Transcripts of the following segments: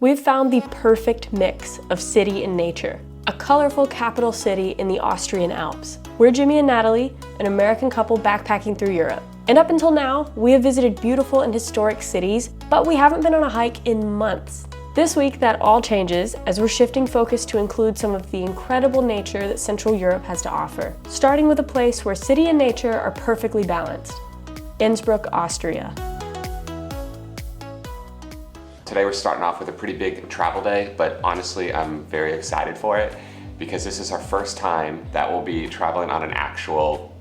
We've found the perfect mix of city and nature, a colorful capital city in the Austrian Alps. We're Jimmy and Natalie, an American couple backpacking through Europe. And up until now, we have visited beautiful and historic cities, but we haven't been on a hike in months. This week, that all changes as we're shifting focus to include some of the incredible nature that Central Europe has to offer, starting with a place where city and nature are perfectly balanced, Innsbruck, Austria. Today we're starting off with a pretty big travel day, but honestly, I'm very excited for it because this is our first time that we'll be traveling on an actual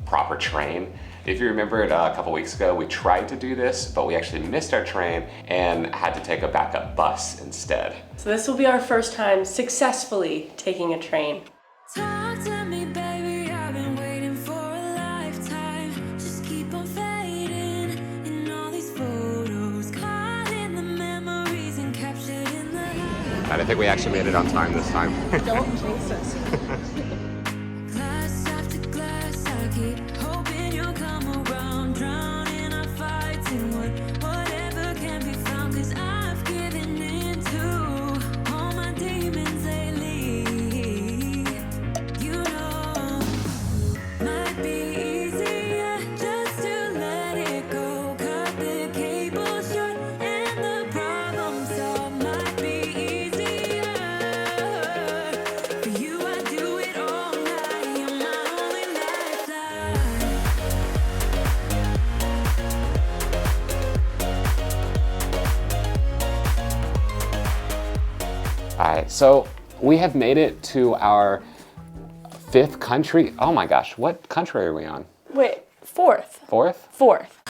proper train. If you remember it a couple weeks ago, we tried to do this, but we actually missed our train and had to take a backup bus instead. So this will be our first time successfully taking a train. Talk to me, baby, I've been waiting for a lifetime. Just keep on fading in all these photos, caught in the memories and captured in the I don't think we actually made it on time this time. Don't jinx us. glass after glass, I keep hoping you'll come around, drowning our fights in whatever can be found, 'cause I've given in to all my demons lately. You know, might be easier just to let it go, cut the cable short and the problem solved. Might be easier for you. I do it all night. You're my only lifeline. All right, so we have made it to our 5th country. Oh my gosh, what country are we on? Wait, fourth. 4th? Fourth.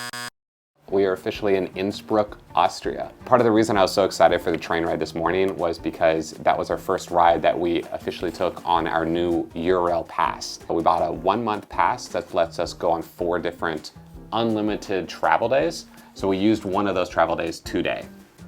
We are officially in Innsbruck, Austria. Part of the reason I was so excited for the train ride this morning was because that was our first ride that we officially took on our new Eurail pass. We bought a 1-month pass that lets us go on 4 different unlimited travel days. So we used one of those travel days today.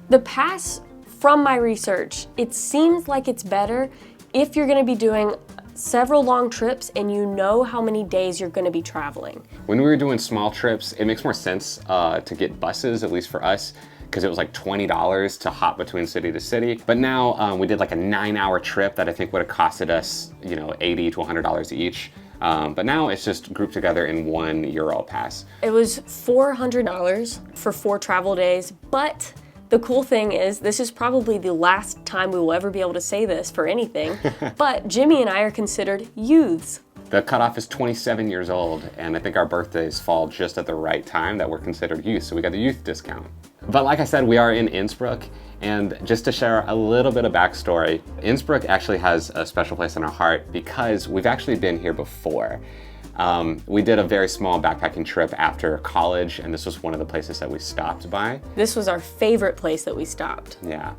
The pass, from my research, it seems like it's better if you're gonna be doing several long trips and you know how many days you're gonna be traveling. When we were doing small trips, it makes more sense to get buses, at least for us, because it was like $20 to hop between city to city. But now we did like a 9-hour trip that I think would have costed us, you know, $80 to $100 each. But now it's just grouped together in one Euro pass. It was $400 for 4 travel days, but the cool thing is this is probably the last time we will ever be able to say this for anything, but Jimmy and I are considered youths. The cutoff is 27 years old, and I think our birthdays fall just at the right time that we're considered youth, so we got the youth discount. But like I said, we are in Innsbruck, and just to share a little bit of backstory, Innsbruck actually has a special place in our heart because we've actually been here before. We did a very small backpacking trip after college, and this was one of the places that we stopped by. This was our favorite place that we stopped. Yeah,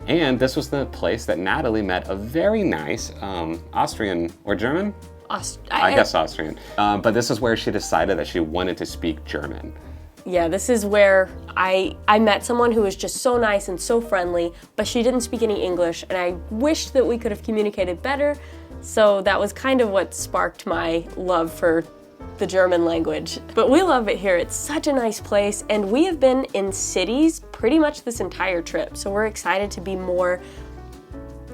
and this was the place that Natalie met a very nice Austrian or German? I guess Austrian. But this is where she decided that she wanted to speak German. Yeah, this is where I met someone who was just so nice and so friendly, but she didn't speak any English, and I wished that we could have communicated better. So that was kind of what sparked my love for the German language. But we love it here. It's such a nice place, and we have been in cities pretty much this entire trip. So we're excited to be more,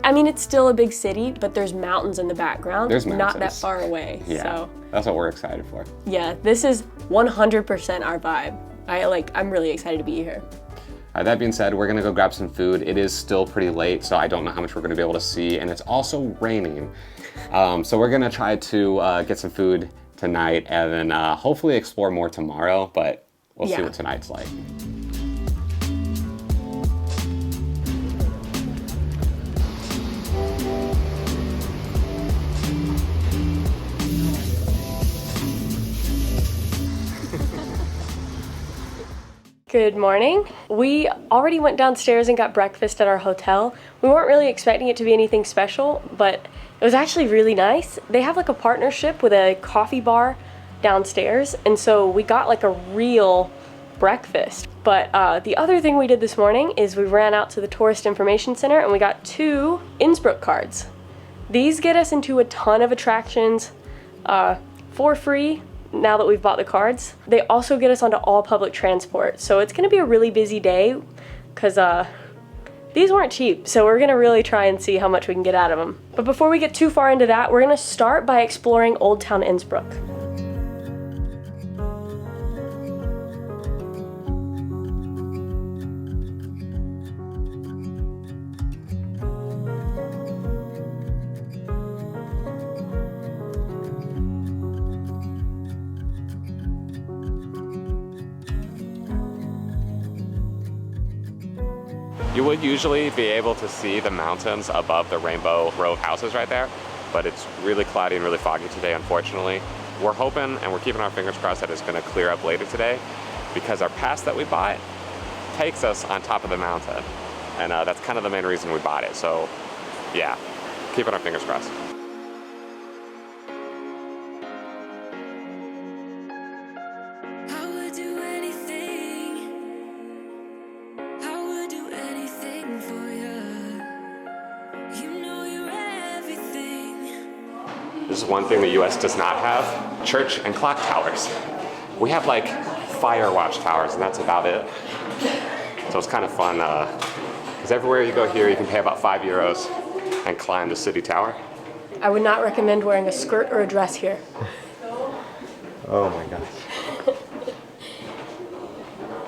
I mean, it's still a big city, but there's mountains in the background. There's mountains. Not that far away. Yeah, So that's what we're excited for. yeah, this is 100% our vibe. I'm really excited to be here. That being said, we're gonna go grab some food. It is still pretty late, so I don't know how much we're gonna be able to see, and it's also raining. So we're gonna try to get some food tonight and then hopefully explore more tomorrow, but we'll see what tonight's like. Good morning. We already went downstairs and got breakfast at our hotel. We weren't really expecting it to be anything special, but it was actually really nice. They have like a partnership with a coffee bar downstairs, and so we got like a real breakfast. But the other thing we did this morning is we ran out to the Tourist Information Center and we got 2 Innsbruck cards. These get us into a ton of attractions for free. Now that we've bought the cards. They also get us onto all public transport. So it's gonna be a really busy day because These weren't cheap, so we're gonna really try and see how much we can get out of them. But before we get too far into that, we're gonna start by exploring Oldtown Innsbruck. You would usually be able to see the mountains above the rainbow row of houses right there, but it's really cloudy and really foggy today, unfortunately. We're hoping and we're keeping our fingers crossed that it's gonna clear up later today, because our pass that we bought takes us on top of the mountain. And that's kind of the main reason we bought it. So yeah, keeping our fingers crossed. I would do anything. I would do anything for you. You know you're everything. This is one thing the US does not have: church and clock towers. We have like fire watch towers, and that's about it. So it's kind of fun, because everywhere you go here, you can pay about €5 and climb the city tower. I would not recommend wearing a skirt or a dress here. Oh my gosh.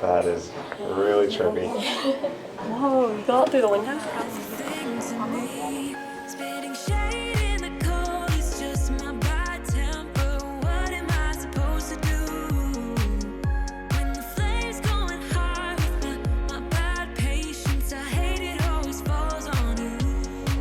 That is really trippy. Whoa, you go out through the window? Thing to me. Spitting shade in the cold is just my bad temper. What am I supposed to do? When the flame's going high with my bad patience, I hate it always falls on you.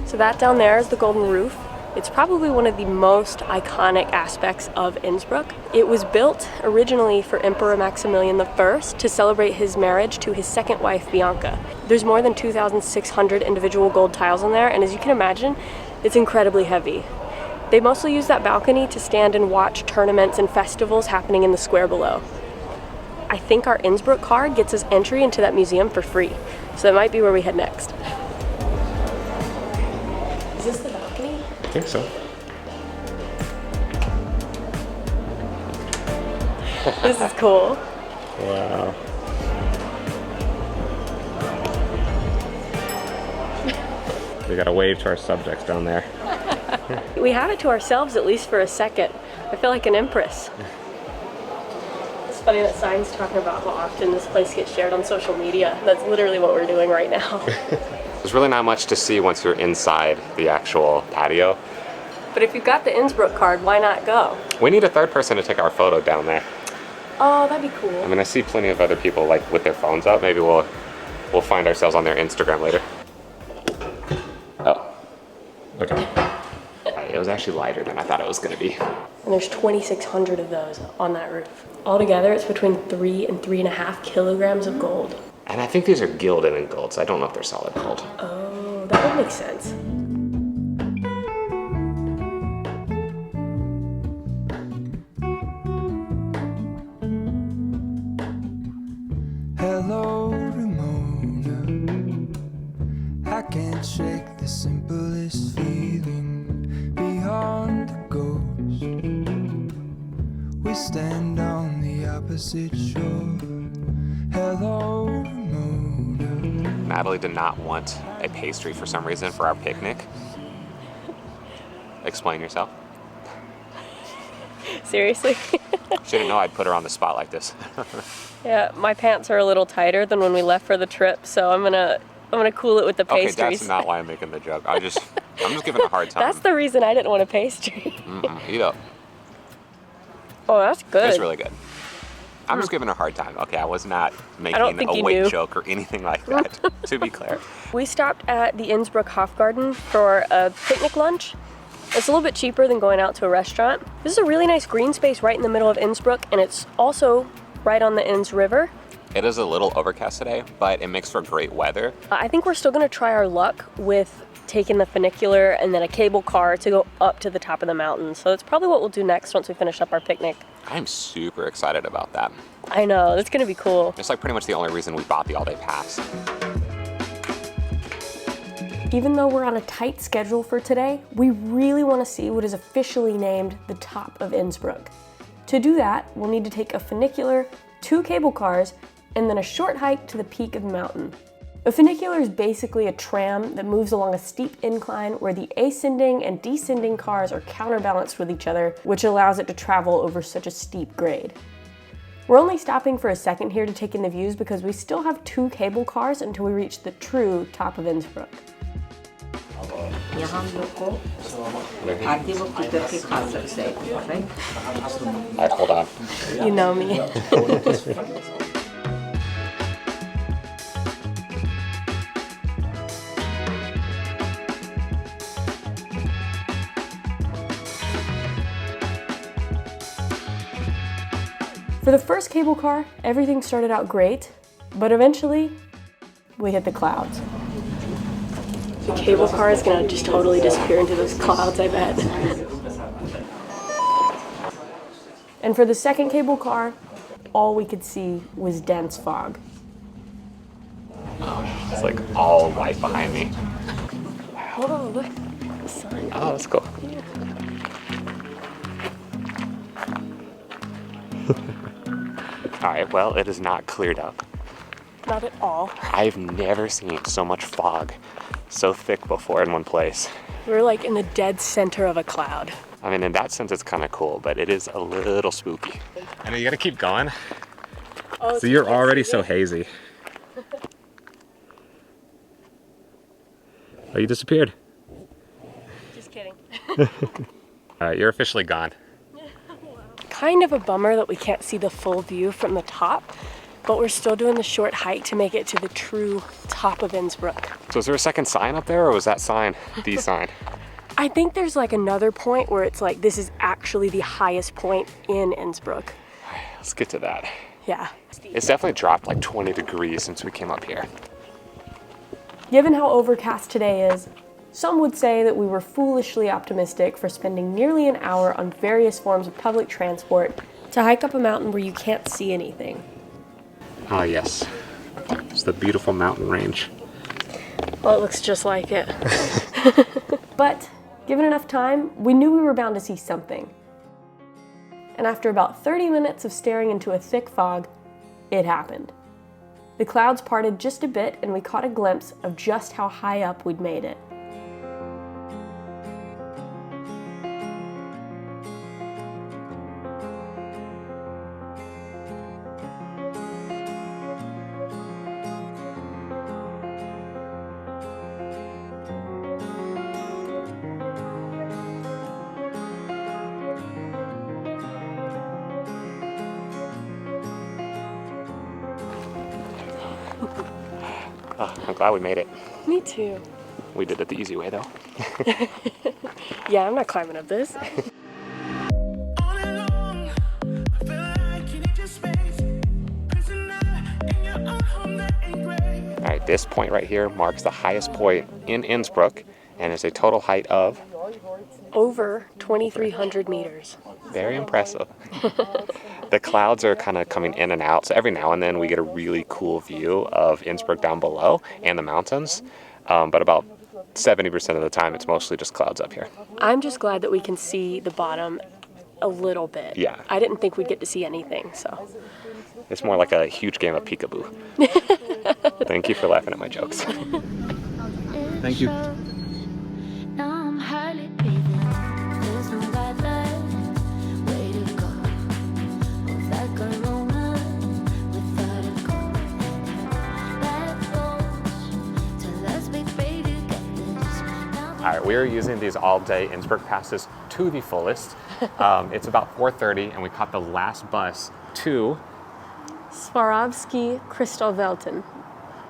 So that down there is the Golden Roof. It's probably one of the most iconic aspects of Innsbruck. It was built originally for Emperor Maximilian I to celebrate his marriage to his second wife, Bianca. There's more than 2,600 individual gold tiles in there, and as you can imagine, it's incredibly heavy. They mostly use that balcony to stand and watch tournaments and festivals happening in the square below. I think our Innsbruck card gets us entry into that museum for free, so that might be where we head next. Is this the balcony? I think so. This is cool. Wow. We gotta wave to our subjects down there. We have it to ourselves at least for a second. I feel like an empress. It's funny that sign's talking about how often this place gets shared on social media. That's literally what we're doing right now. There's really not much to see once you're inside the actual patio. But if you've got the Innsbruck card, why not go? We need a third person to take our photo down there. Oh, that'd be cool. I mean, I see plenty of other people like with their phones up. Maybe we'll find ourselves on their Instagram later. Oh, okay. It was actually lighter than I thought it was gonna be. And there's 2,600 of those on that roof. Altogether, it's between 3 and 3.5 kilograms of gold. And I think these are gilded in gold, so I don't know if they're solid gold. Oh, that would make sense. Hello, Ramona. I can't shake the simplest feeling beyond the ghost. We stand on the opposite shore. Hello, Ramona. Natalie did not want a pastry for some reason for our picnic. Explain yourself. Seriously? She didn't know I'd put her on the spot like this. Yeah, my pants are a little tighter than when we left for the trip, so I'm gonna cool it with the Okay, pastries. that's not why I'm making the joke. I'm just giving her a hard time. That's the reason I didn't want a pastry. Eat up. Oh, that's good. It's really good. I'm just giving her a hard time. Okay, I was not don't think making a you weight knew. joke or anything like that, to be clear. We stopped at the Innsbruck Hofgarten for a picnic lunch. It's a little bit cheaper than going out to a restaurant. This is a really nice green space right in the middle of Innsbruck, and it's also right on the Inns River. It is a little overcast today, but it makes for great weather. I think we're still gonna try our luck with taking the funicular and then a cable car to go up to the top of the mountain. So that's probably what we'll do next once we finish up our picnic. I'm super excited about that. I know, that's gonna be cool. It's like pretty much the only reason we bought the all-day pass. Even though we're on a tight schedule for today, we really want to see what is officially named the top of Innsbruck. To do that, we'll need to take a funicular, 2 cable cars, and then a short hike to the peak of the mountain. A funicular is basically a tram that moves along a steep incline where the ascending and descending cars are counterbalanced with each other, which allows it to travel over such a steep grade. We're only stopping for a second here to take in the views because we still have 2 cable cars until we reach the true top of Innsbruck. Alright, hold on. You know me. For the first cable car, everything started out great, but eventually we hit the clouds. The cable car is gonna just totally disappear into those clouds, I bet. And for the second cable car, all we could see was dense fog. It's like all white behind me. Whoa, look, the sun. Oh, that's cool. Yeah. Alright, well, it is not cleared up. Not at all. I've never seen so much fog so thick before in one place. We're like in the dead center of a cloud. I mean, in that sense, it's kind of cool, but it is a little spooky. I know you gotta keep going. Oh, So you're already so hazy. Oh, you disappeared. Just kidding. Alright, you're officially gone. Kind of a bummer that we can't see the full view from the top, but we're still doing the short hike to make it to the true top of Innsbruck. So is there a second sign up there, or was that sign the sign? I think there's like another point where it's like, this is actually the highest point in Innsbruck. Let's get to that. Yeah. It's definitely dropped like 20 degrees since we came up here. Given how overcast today is, some would say that we were foolishly optimistic for spending nearly an hour on various forms of public transport to hike up a mountain where you can't see anything. Oh yes, it's the beautiful mountain range. Well, it looks just like it. But given enough time, we knew we were bound to see something. And after about 30 minutes of staring into a thick fog, it happened. The clouds parted just a bit and we caught a glimpse of just how high up we'd made it. Oh, I'm glad we made it. Me too. We did it the easy way though. Yeah, I'm not climbing up this. Alright, this point right here marks the highest point in Innsbruck, and it's a total height of Over 2,300 meters. very impressive. The clouds are kind of coming in and out, so every now and then we get a really cool view of Innsbruck down below and the mountains, but about 70% of the time it's mostly just clouds up here. I'm just glad that we can see the bottom a little bit. Yeah. I didn't think we'd get to see anything, so. It's more like a huge game of peekaboo. Thank you for laughing at my jokes. Thank you. Now I'm hardly breathing. There's no guideline. Way to go. Move like a Rona without a goal. That goes till let's be free to get this. All right, we are using these all-day Innsbruck passes to the fullest. It's about 4:30, and we caught the last bus to... Swarovski Kristallwelten.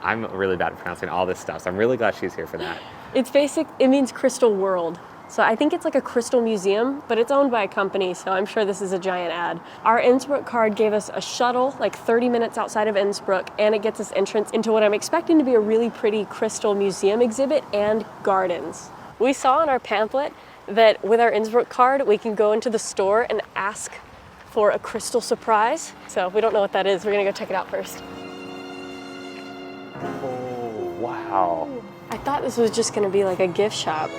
I'm really bad at pronouncing all this stuff, so I'm really glad she's here for that. It's it means crystal world. So I think it's like a crystal museum, but it's owned by a company, so I'm sure this is a giant ad. Our Innsbruck card gave us a shuttle like 30 minutes outside of Innsbruck, and it gets us entrance into what I'm expecting to be a really pretty crystal museum exhibit and gardens. We saw on our pamphlet that with our Innsbruck card, we can go into the store and ask for a crystal surprise. So if we don't know what that is, we're gonna go check it out first. Oh, wow. I thought this was just gonna be like a gift shop.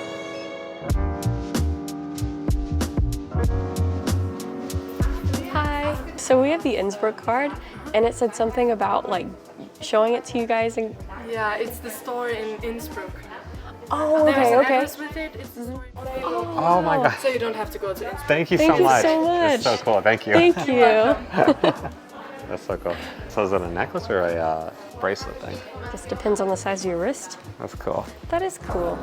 Hi. So we have the Innsbruck card, and it said something about like showing it to you guys and Yeah, it's the store in Innsbruck. Oh, There's okay, an okay. address with it. It's the store. Oh my god. So you don't have to go to Innsbruck. Thank you Thank so you much. so much. It's so cool. Thank you. Thank you. That's so cool. So is it a necklace or a bracelet thing? Just depends on the size of your wrist. That's cool. That is cool.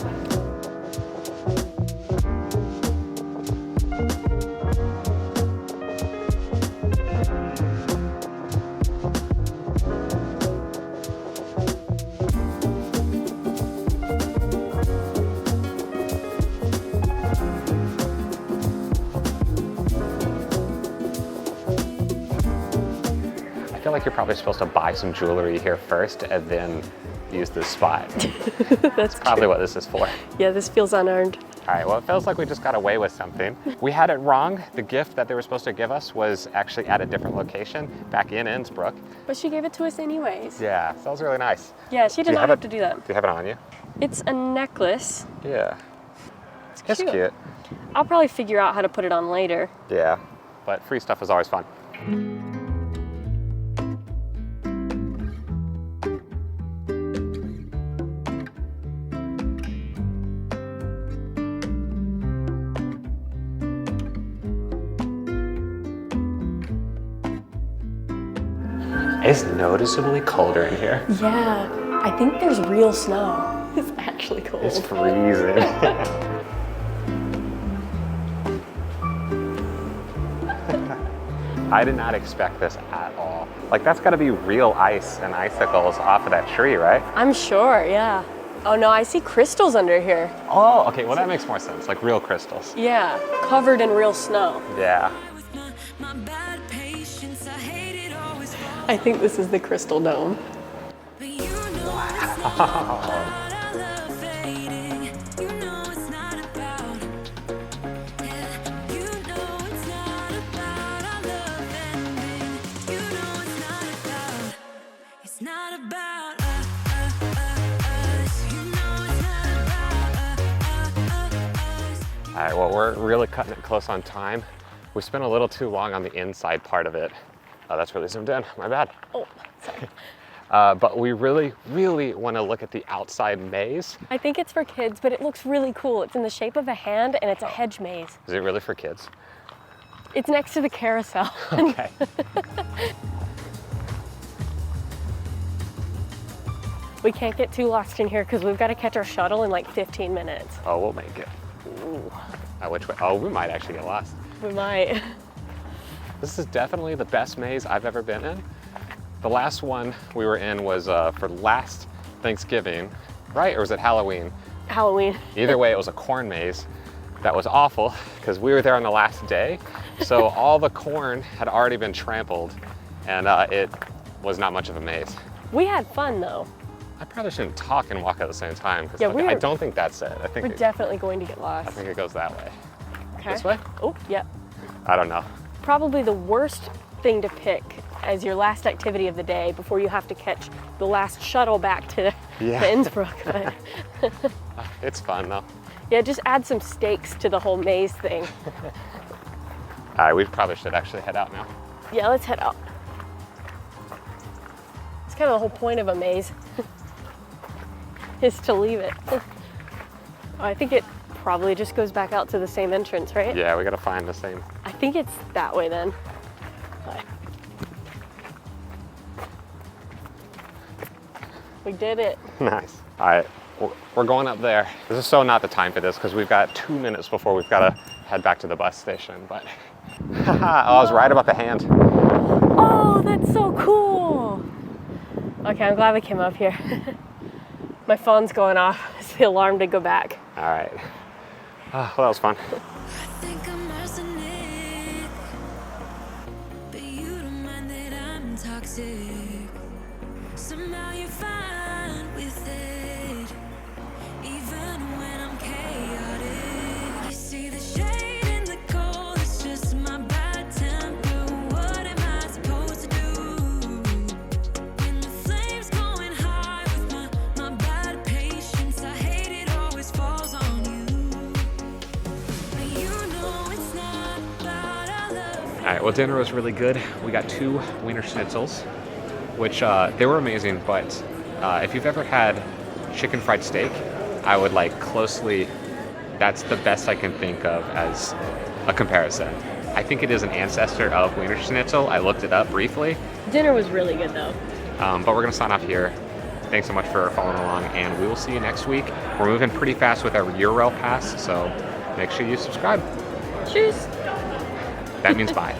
I feel like you're probably supposed to buy some jewelry here first and then use this spot. That's Probably what this is for. Yeah, this feels unearned. All right, well, it feels like we just got away with something. We had it wrong. The gift that they were supposed to give us was actually at a different location back in Innsbruck. But she gave it to us anyways. Yeah, so that was really nice. Yeah, she did Do you not have have it- to do that. Do you have it on you? It's a necklace. Yeah. It's cute. cute. I'll probably figure out how to put it on later. Yeah, but free stuff is always fun. It's noticeably colder in here. Yeah, I think there's real snow. It's actually cold. It's freezing. I did not expect this at all. Like, that's gotta be real ice and icicles off of that tree, right? I'm sure, yeah. Oh no, I see crystals under here. Oh, okay, well that makes more sense, like real crystals. Yeah, covered in real snow. Yeah. With my bad patience, I hate it always falls. I think this is the crystal dome. But you know it's not about our love fading. You know it's not about. Yeah, you know it's not about our love ending. You know it's not about. It's not about us. You know it's not about us. All right, well, we're really cutting it close on time. We spent a little too long on the inside part of it. Oh, that's really zoomed in, my bad. Oh, sorry. But we really, really want to look at the outside maze. I think it's for kids, but it looks really cool. It's in the shape of a hand and it's a hedge maze. Is it really for kids? It's next to the carousel. Okay. We can't get too lost in here because we've got to catch our shuttle in like 15 minutes. Oh, we'll make it. Ooh. Which way? Oh, we might actually get lost. We might. This is definitely the best maze I've ever been in. The last one we were in was for last Thanksgiving, right? Or was it Halloween? Halloween. Either way, it was a corn maze that was awful because we were there on the last day. So all the corn had already been trampled and it was not much of a maze. We had fun though. I probably shouldn't talk and walk at the same time because Yeah, I don't think that's it. I think We're definitely going to get lost. I think it goes that way. Okay. This way? Oh, yeah. I don't know. Probably the worst thing to pick as your last activity of the day before you have to catch the last shuttle back to Innsbruck. But It's fun though. yeah, just add some stakes to the whole maze thing. All right, we probably should actually head out now. Yeah, let's head out. It's kind of the whole point of a maze, is to leave it. I think it probably just goes back out to the same entrance, right? Yeah, we gotta find the same. I think it's that way then. But we did it. Nice. All right, we're going up there. This is so not the time for this because we've got 2 minutes before we've got to head back to the bus station. But oh, I was right about the hand. Oh, that's so cool. Okay, I'm glad we came up here. My phone's going off. It's the alarm to go back. All right. Oh, well, that was fun. I think I'm arsenic, but you don't mind that I'm toxic. Somehow you're fine with it, even when I'm chaotic. You see the shade in the cold, it's just my bad temper. What am I supposed to do when the flame's going high with my bad patience? I hate it always falls on you. But you know it's not about our love. All right, well, dinner was really good. We got 2 Wiener Schnitzels, which they were amazing, but if you've ever had chicken fried steak, I would like closely, that's the best I can think of as a comparison. I think it is an ancestor of Wiener Schnitzel. I looked it up briefly. Dinner was really good though. But we're gonna sign off here. Thanks so much for following along, and we will see you next week. We're moving pretty fast with our URL pass, so make sure you subscribe. Cheers. That means bye.